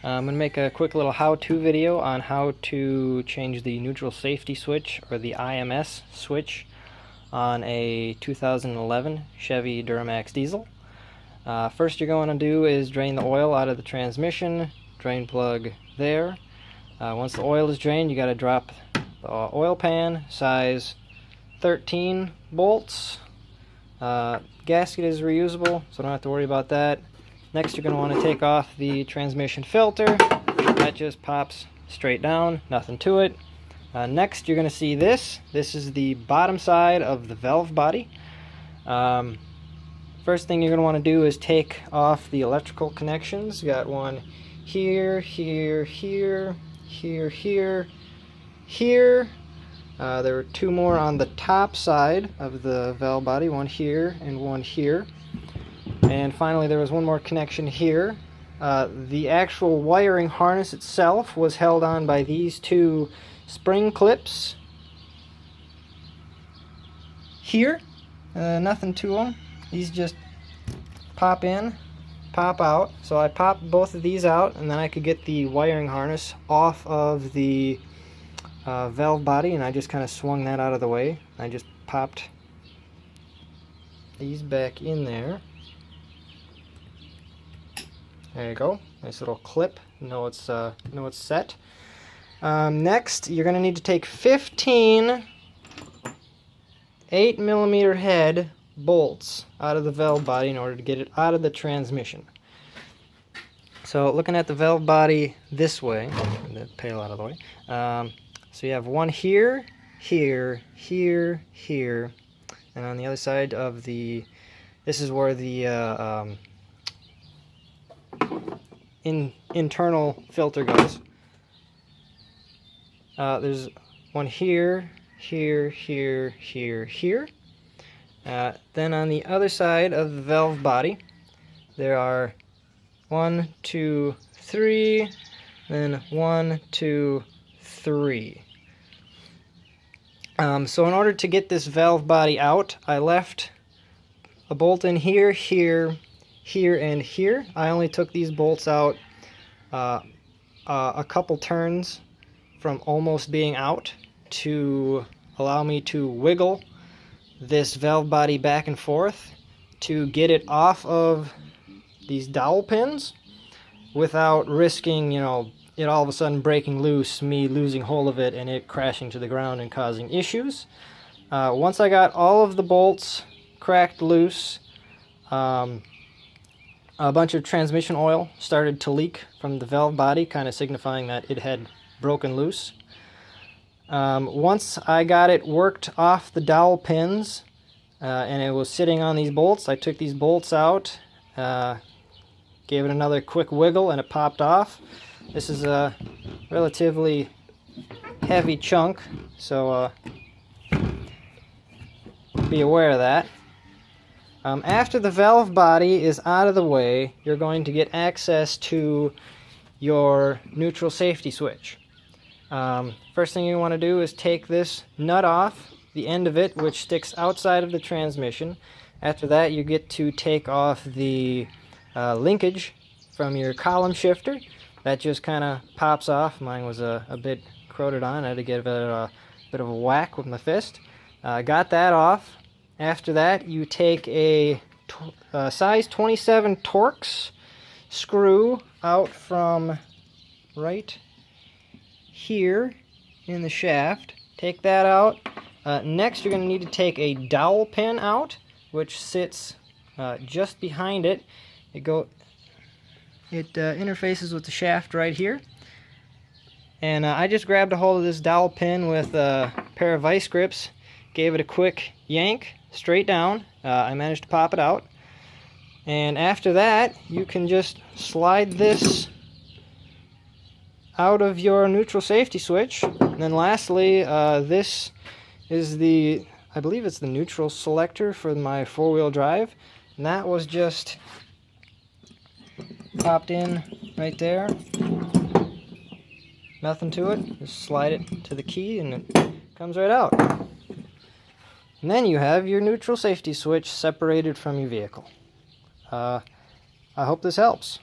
I'm going to make a quick little how-to video on how to change the neutral safety switch, or the IMS switch, on a 2011 Chevy Duramax diesel. First you're going to do is drain the oil out of the transmission, drain plug there. Once the oil is drained, you got to drop the oil pan, size 13 bolts. Gasket is reusable, so don't have to worry about that. Next you're going to want to take off the transmission filter. That just pops straight down, nothing to it. Next you're going to see this. This is the bottom side of the valve body. First thing you're going to want to do is take off the electrical connections. You got one here, here, here, here, here, here. There were two more on the top side of the valve body, one here and one here. And finally there was one more connection here. The actual wiring harness itself was held on by these two spring clips here. Nothing to them. These just pop in, pop out. So I popped both of these out, and then I could get the wiring harness off of the valve body, and I just kind of swung that out of the way. I just popped these back in there. There you go. Nice little clip. Know it's set. Next, you're going to need to take 15 8mm head bolts out of the valve body in order to get it out of the transmission. So looking at the valve body this way, the pail out of the way. So you have one here, here, here, here, and on the other side of the, this is where the internal filter goes. There's one here, here, here, here, here. Then on the other side of the valve body, there are 1, 2, 3, then 1, 2, 3. So in order to get this valve body out, I left a bolt in here, here, here, and here. I only took these bolts out a couple turns from almost being out to allow me to wiggle this valve body back and forth to get it off of these dowel pins without risking, you know, it all of a sudden breaking loose, me losing hold of it, and it crashing to the ground and causing issues. Once I got all of the bolts cracked loose, a bunch of transmission oil started to leak from the valve body, kind of signifying that it had broken loose. Once I got it worked off the dowel pins and it was sitting on these bolts, I took these bolts out, gave it another quick wiggle, and it popped off. This is a relatively heavy chunk, so be aware of that. After the valve body is out of the way, you're going to get access to your neutral safety switch. First thing you want to do is take this nut off, the end of it, which sticks outside of the transmission. After that, you get to take off the linkage from your column shifter. That just kind of pops off. Mine was a bit corroded on. I had to give it a bit of a whack with my fist. Got that off. After that, you take a size 27 Torx screw out from right here in the shaft. Take that out. Next, you're going to need to take a dowel pin out, which sits just behind it. It interfaces with the shaft right here. And I just grabbed a hold of this dowel pin with a pair of vice grips, gave it a quick yank straight down. I managed to pop it out. And after that, you can just slide this out of your neutral safety switch. And then lastly, this is the, I believe it's the neutral selector for my four-wheel drive. And that was just popped in right there. Nothing to it. Just slide it to the key and it comes right out. And then you have your neutral safety switch separated from your vehicle. I hope this helps.